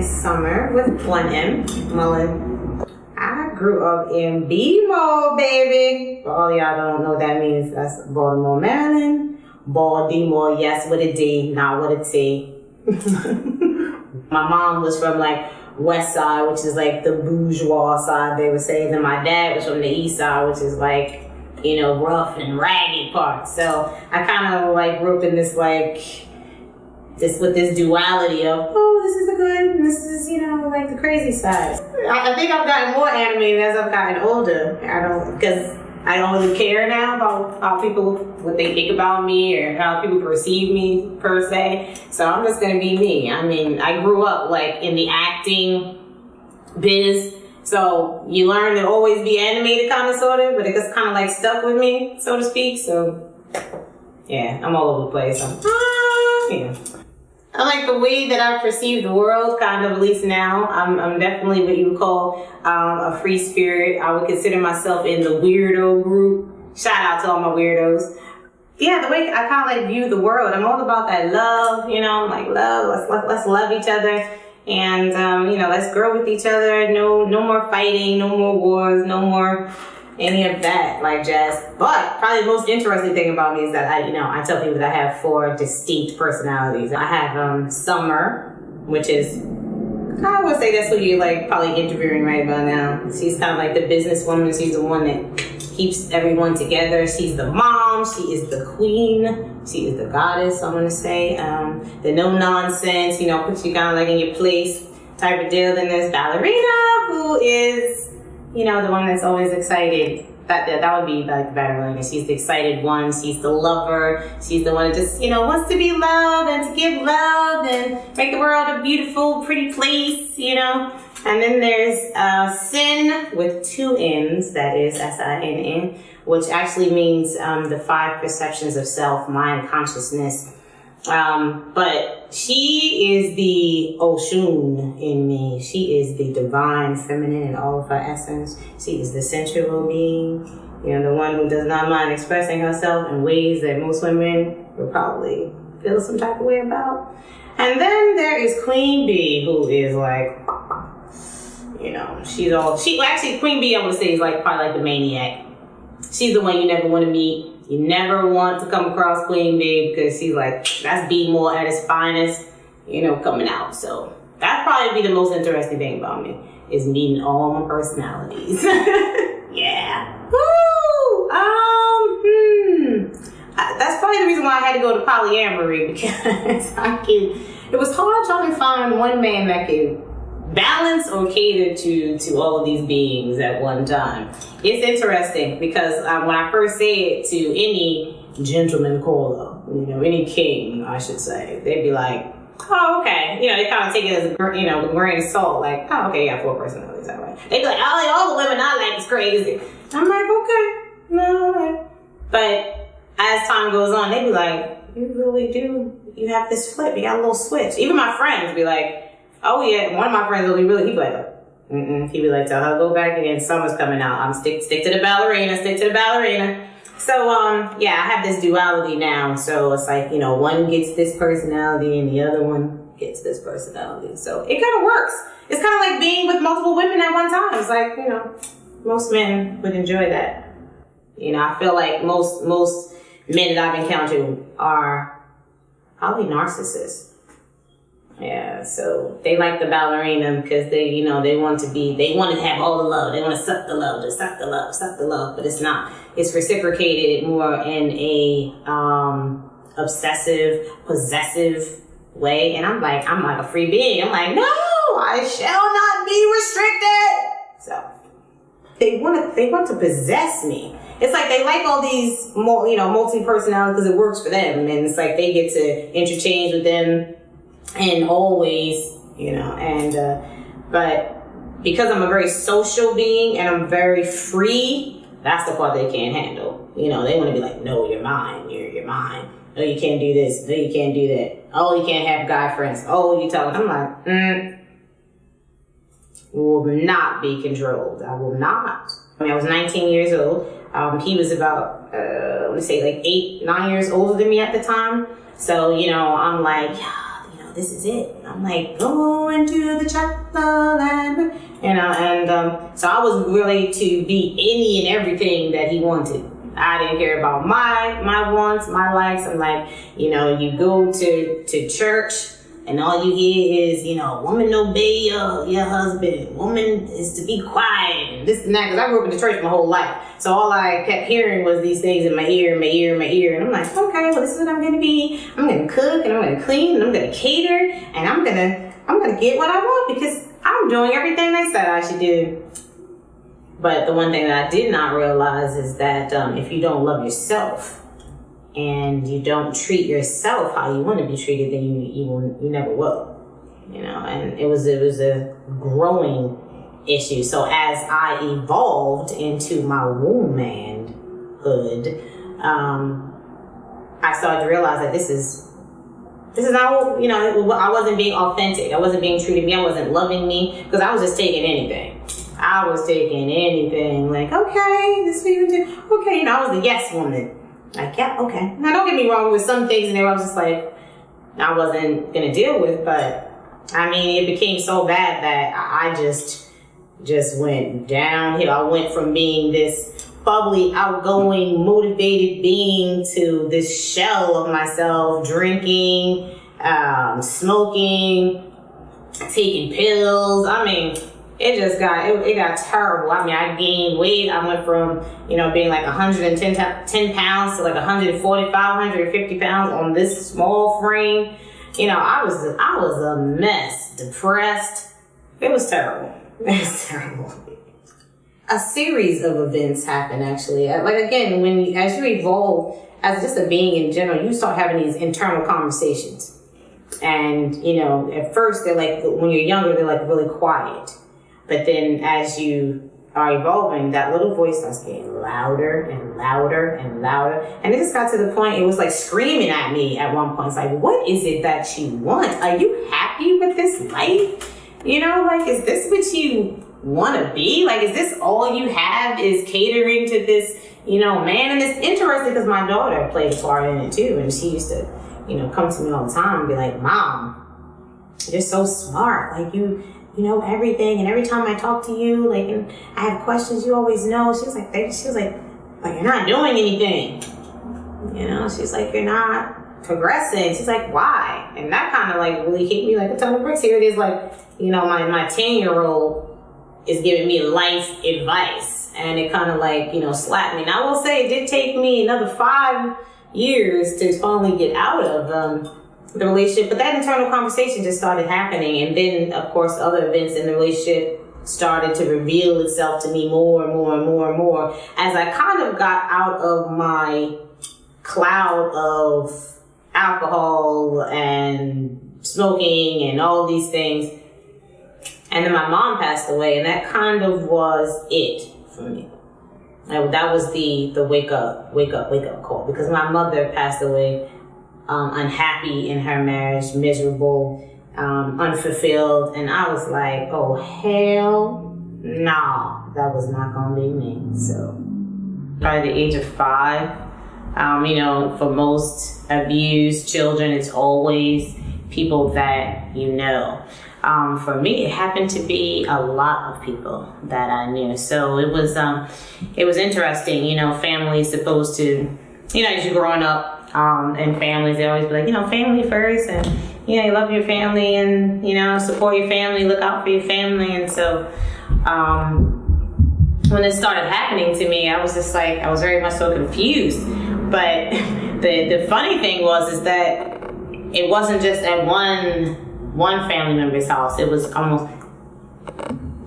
is Summer with one M, Mullen. I grew up in B-Mall, baby. For all y'all don't know what that means, that's Baltimore, Maryland. Baltimore, yes, with a D, not with a T. My mom was from like West Side, which is like the bourgeois side, they would say. Then my dad was from the East Side, which is like, you know, rough and raggy part. So I kind of like grew up in this like, with this duality of, oh, this is the good, and this is, you know, like the crazy side. I think I've gotten more animated as I've gotten older. Because I don't really care now about how people, what they think about me or how people perceive me per se. So I'm just gonna be me. I mean, I grew up like in the acting biz. So you learn to always be animated kind of sort of, but it just kind of like stuck with me, so to speak. So yeah, I'm all over the place. Yeah. I like the way that I perceive the world, kind of, at least now. I'm definitely what you would call a free spirit. I would consider myself in the weirdo group. Shout out to all my weirdos. Yeah, the way I kind of like view the world, I'm all about that love, you know, like love. Let's love each other, and you know, let's grow with each other. No more fighting, no more wars, no more any of that like jazz. But probably the most interesting thing about me is that I tell people that I have 4 distinct personalities. I have Summer, which is, I would say that's what you're like probably interviewing right about now. She's kind of like the businesswoman. She's the one that keeps everyone together. She's the mom. She is the queen. She is the goddess, I'm gonna say. The no nonsense, you know, puts you kind of like in your place type of deal. Then there's Ballerina, who is, you know, the one that's always excited. That would be like Ballerina. She's the excited one. She's the lover. She's the one that just, you know, wants to be loved and to give love and make the world a beautiful, pretty place, you know. And then there's Sin with 2 N's, that is S-I-N-N, which actually means the 5 perceptions of self, mind, consciousness. But she is the Oshun in me. She is the divine feminine in all of her essence. She is the sensual being, you know, the one who does not mind expressing herself in ways that most women would probably feel some type of way about. And then there is Queen Bee, who is like, you know, actually Queen Bee, I would say, is like probably like the maniac. She's the one you never want to meet. You never want to come across Queen Bee because she's like, that's B-More at its finest, you know, coming out. So that'd probably be the most interesting thing about me, is meeting all my personalities. Yeah. Woo! That's probably the reason why I had to go to polyamory, because it was hard trying to find one man that could balance or cater to all of these beings at one time. It's interesting because when I first say it to any gentleman caller, you know, any king, I should say, they'd be like, oh, okay. You know, they kind of take it as, you know, with a grain of salt, like, oh, okay, you got 4 personalities, all right. They'd be like, oh, all the women I like is crazy. I'm like, okay, no, all right. But as time goes on, they'd be like, you really do, you have this flip, you got a little switch. Even my friends be like, oh yeah, one of my friends he'd be like, he'd be like, tell her go back again, summer's coming out. I'm stick to the ballerina, stick to the ballerina. So yeah, I have this duality now. So it's like, you know, one gets this personality and the other one gets this personality. So it kind of works. It's kind of like being with multiple women at one time. It's like, you know, most men would enjoy that. You know, I feel like most men that I've encountered are probably narcissists. Yeah, so they like the ballerina because they, you know, they want to have all the love. They want to suck the love, just suck the love, but it's not. It's reciprocated more in a obsessive, possessive way. And I'm like a free being. I'm like, no, I shall not be restricted. So they want to possess me. It's like they like all these, you know, multi-personalities because it works for them, and it's like they get to interchange with them. And always, you know, but because I'm a very social being and I'm very free, that's the part they can't handle. You know, they want to be like, no, you're mine, you're mine. No, you can't do this. No, you can't do that. Oh, you can't have guy friends. Oh, you tell them. I'm like, will not be controlled. I will not. I mean, I was 19 years old. He was about, let me say like 8, 9 years older than me at the time. So, you know, I'm like, this is it. I'm like, going to the chapel and, so I was really to be any and everything that he wanted. I didn't care about my wants, my likes. I'm like, you go to church and all you hear is, woman obey your husband. Woman is to be quiet and this and that. Because I grew up in the church my whole life. So all I kept hearing was these things in my ear. And I'm like, okay, well, this is what I'm going to be. I'm going to cook and I'm going to clean and I'm going to cater. And I'm going to get what I want because I'm doing everything they said I should do. But the one thing that I did not realize is that if you don't love yourself, and you don't treat yourself how you want to be treated, then you never will, and it was a growing issue. So as I evolved into my womanhood, I started to realize that this is not, I wasn't being authentic. I wasn't being true to me. I wasn't loving me because I was just taking anything. I was taking anything. Like, okay, this is what you do. Okay, I was the yes woman. Like, yeah, okay. Now, don't get me wrong, with some things in there I was just like, I wasn't going to deal with, but, it became so bad that I just went downhill. I went from being this bubbly, outgoing, motivated being to this shell of myself, drinking, smoking, taking pills. It got terrible. I gained weight. I went from, being like 110 pounds to like 145, 150 pounds on this small frame. I was a mess, depressed. It was terrible. A series of events happened actually. Like again, as you evolve as just a being in general, you start having these internal conversations. And, at first they're like, when you're younger, they're like really quiet. But then as you are evolving, that little voice starts getting louder and louder and louder. And it just got to the point, it was like screaming at me at one point. It's like, what is it that you want? Are you happy with this life? Is this what you want to be? Like, is this all you have is catering to this, man? And it's interesting because my daughter played a part in it too. And she used to, come to me all the time and be like, Mom, you're so smart. Like, you know everything, and every time I talk to you, like, and I have questions, you always know. She was like, you're not doing anything. She's like, you're not progressing. She's like, why? And that kind of like really hit me like a ton of bricks. Here it is, like, my 10-year-old is giving me life advice, and it kind of like, slapped me. And I will say it did take me another 5 years to finally get out of the relationship, but that internal conversation just started happening, and then of course other events in the relationship started to reveal itself to me more and more and more and more as I kind of got out of my cloud of alcohol and smoking and all these things. And then my mom passed away, and that kind of was it for me. That was the wake up call, because my mother passed away unhappy in her marriage, miserable, unfulfilled, and I was like, oh hell no, that was not gonna be me. So by the age of 5, for most abused children, it's always people that for me, it happened to be a lot of people that I knew. So it was interesting. Families supposed to, as you're growing up, and families, they always be like, family first, and you love your family, and support your family, look out for your family. And so when it started happening to me, I was just like, I was very much so confused. But the funny thing is that it wasn't just at one family member's house. It was almost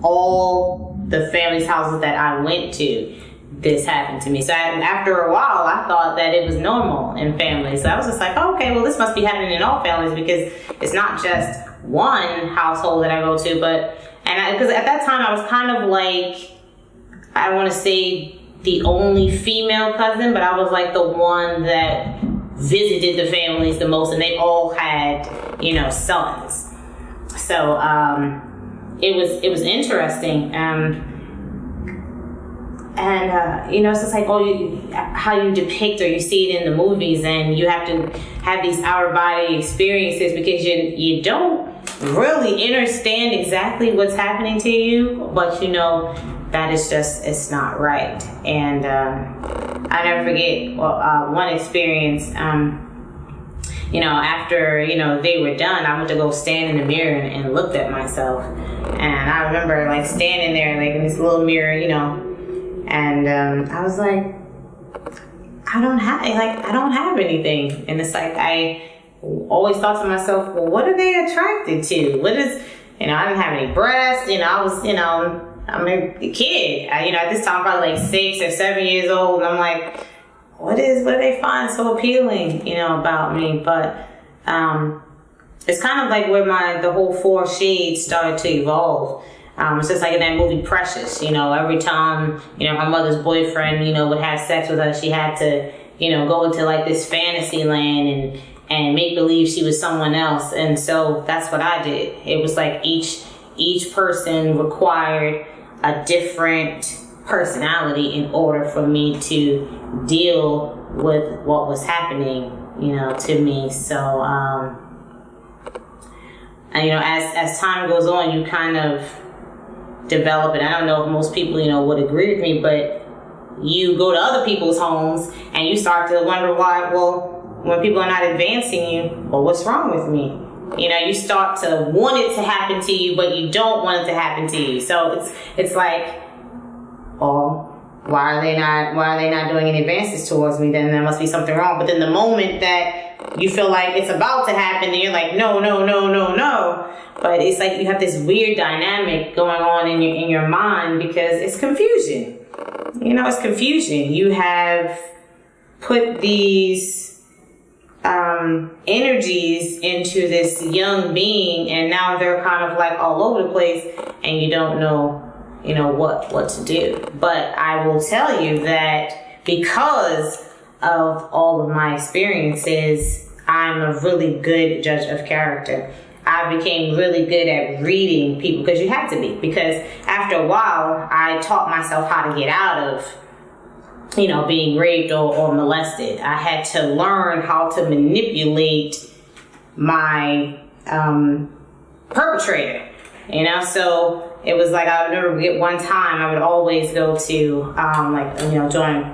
all the family's houses that I went to. This happened to me. So after a while, I thought that it was normal in families. So I was just like, oh, okay, well, this must be happening in all families, because it's not just one household that I go to, because at that time I was kind of like, I don't want to say the only female cousin, but I was like the one that visited the families the most, and they all had, sons. So it was interesting. you know, it's just like, how you depict or you see it in the movies, and you have to have these out-of-body experiences because you don't really understand exactly what's happening to you, but you know that it's not right. And I never forget one experience. You know, after, you know, they were done, I went to go stand in the mirror and looked at myself. And I remember like standing there like in this little mirror, you know, and I was like, I don't have anything. And it's like, I always thought to myself, well, what are they attracted to? What is, you know, I didn't have any breasts, you know, I was, you know, I'm a kid. You know, at this time, probably like 6 or 7 years old. And I'm like, what do they find so appealing, you know, about me? But it's kind of like where the whole 4 shades started to evolve. It's just like in that movie Precious, you know, every time, you know, her mother's boyfriend, you know, would have sex with her, she had to, you know, go into like this fantasy land and make believe she was someone else. And so that's what I did. It was like each person required a different personality in order for me to deal with what was happening, you know, to me. So, and, you know, as time goes on, you kind of develop it. I don't know if most people, you know, would agree with me, but you go to other people's homes and you start to wonder why, well, when people are not advancing you, well, what's wrong with me? You know, you start to want it to happen to you, but you don't want it to happen to you. So it's like, oh, why are they not doing any advances towards me? Then there must be something wrong. But then the moment that you feel like it's about to happen, then you're like, no. But it's like you have this weird dynamic going on in your mind because it's confusion. You know, it's confusion. You have put these energies into this young being, and now they're kind of like all over the place, and you don't know, you know, what to do. But I will tell you that because of all of my experiences, I'm a really good judge of character. I became really good at reading people, because you have to be, because after a while I taught myself how to get out of, you know, being raped or molested. I had to learn how to manipulate my perpetrator, you know. So it was like, I would never forget one time I would always go to like, you know,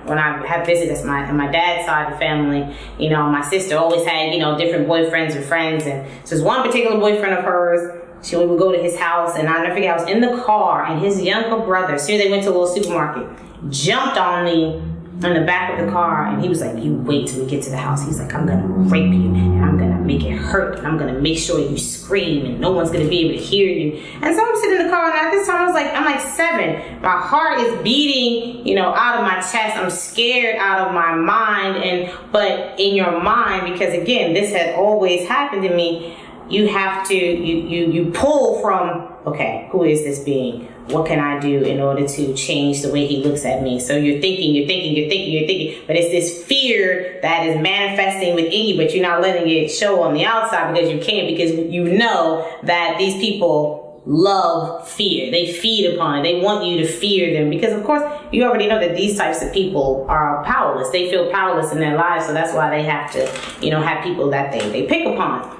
when I have visits on my dad's side of the family, you know, my sister always had, you know, different boyfriends and friends, and so there's one particular boyfriend of hers. We would go to his house, and I'll never forget, I was in the car, and his younger brother, so they went to a little supermarket, jumped on me in the back of the car, and he was like, you wait till we get to the house. He's like, I'm gonna rape you, and I'm gonna make it hurt, and I'm gonna make sure you scream, and no one's gonna be able to hear you. And so I'm sitting in the car, and at this time I'm like 7. My heart is beating, you know, out of my chest. I'm scared out of my mind, but in your mind, because again, this had always happened to me, you have to, you pull from, okay, who is this being? What can I do in order to change the way he looks at me? So you're thinking, but it's this fear that is manifesting within you, but you're not letting it show on the outside because you can't, because you know that these people love fear. They feed upon it. They want you to fear them, because of course you already know that these types of people are powerless. They feel powerless in their lives, so that's why they have to, you know, have people that they pick upon.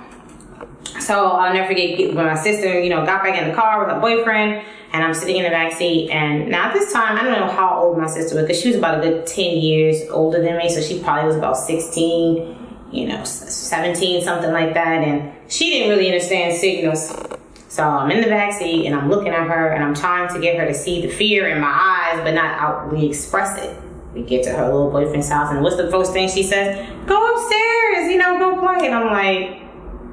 So I'll never forget when my sister, you know, got back in the car with her boyfriend, and I'm sitting in the back seat. And now at this time, I don't know how old my sister was, because she was about a good 10 years older than me. So she probably was about 16, you know, 17, something like that. And she didn't really understand signals. So I'm in the back seat, and I'm looking at her, and I'm trying to get her to see the fear in my eyes, but not outwardly express it. We get to her little boyfriend's house, and what's the first thing she says? Go upstairs, you know, go play. And I'm like,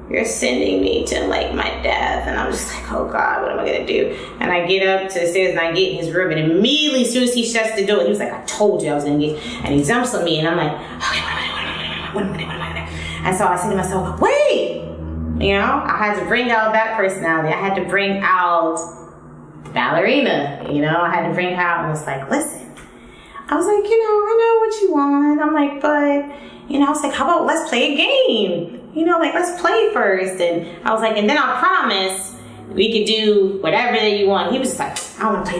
you're sending me to like my death. And I'm just like, oh God, what am I gonna do? And I get up to the stairs, and I get in his room, and immediately as soon as he shuts the door, he was like, I told you I was gonna get, and he jumps on me, and I'm like, okay, what am I gonna do? And so I said to myself, wait, you know, I had to bring out that personality. I had to bring out ballerina, you know, I had to bring her out, and it's like, listen, I was like, you know, I know what you want. I'm like, but, you know, I was like, how about let's play a game? You know, like, let's play first. And I was like, and then I promise we could do whatever that you want. He was just like, I don't want to play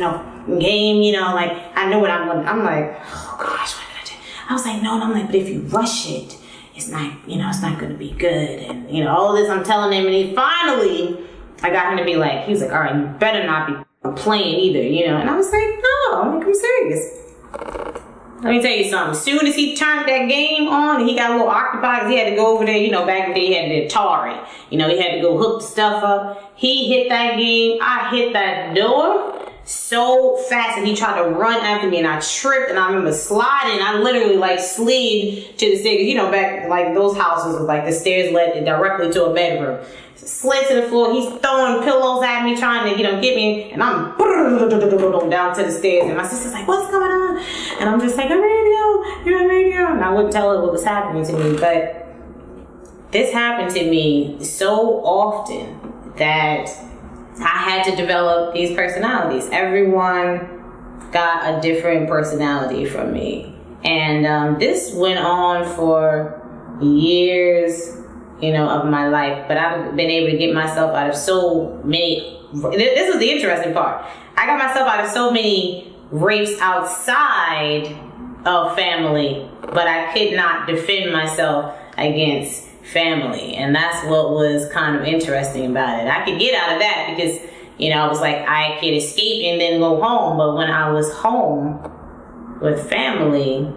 game, you know, like I know what I'm going to, I'm like, oh gosh, what did I do? I was like, no, and I'm like, but if you rush it, it's not, you know, it's not going to be good. And, you know, all this I'm telling him, and he finally, I got him to be like, he was like, all right, you better not be playing either, you know. And I was like, no, I'm serious. Let me tell you something. As soon as he turned that game on and he got a little occupied, he had to go over there, you know, back in the day he had the Atari. You know, he had to go hook the stuff up. He hit that game. I hit that door so fast, and he tried to run after me, and I tripped, and I remember sliding. I literally like slid to the stairs. You know, back like those houses with like the stairs led directly to a bedroom. Slid to the floor. He's throwing pillows at me, trying to, you know, get me, and I'm down to the stairs. And my sister's like, "What's going on?" And I'm just like, "A radio, you're on radio." And I wouldn't tell her what was happening to me, but this happened to me so often that I had to develop these personalities. Everyone got a different personality from me. And this went on for years, you know, of my life. But I've been able to get myself out of so many, this was the interesting part. I got myself out of so many rapes outside of family, but I could not defend myself against family. And that's what was kind of interesting about it. I could get out of that because, you know, I was like, I could escape and then go home. But when I was home with family,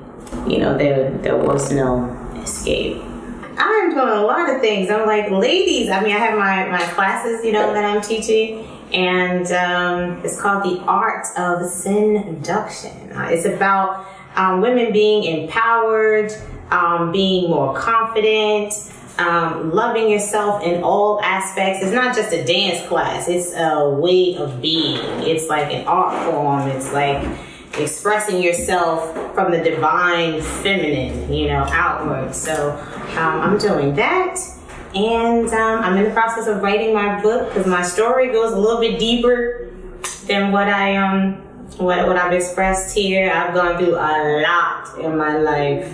you know, there was no escape. I'm doing a lot of things. I'm like, ladies, I mean, I have my classes, you know, that I'm teaching. And it's called The Art of Seduction. It's about women being empowered, being more confident, loving yourself in all aspects. It's not just a dance class. It's a way of being. It's like an art form. It's like expressing yourself from the divine feminine, you know, outward. So I'm doing that. And I'm in the process of writing my book because my story goes a little bit deeper than what I've expressed here. I've gone through a lot in my life.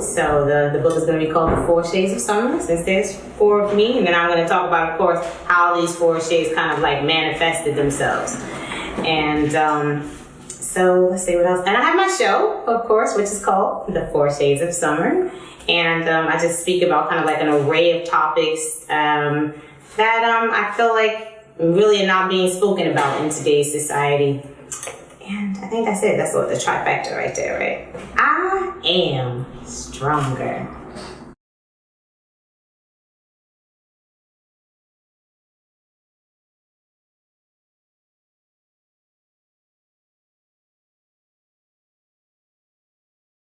So the book is going to be called The 4 Shades of Summer, since there's 4 of me. And then I'm going to talk about, of course, how these 4 shades kind of like manifested themselves. And so let's see what else. And I have my show, of course, which is called The 4 Shades of Summer. And I just speak about kind of like an array of topics that I feel like really are not being spoken about in today's society. And I think that's it. That's what the trifecta right there, right? I am stronger.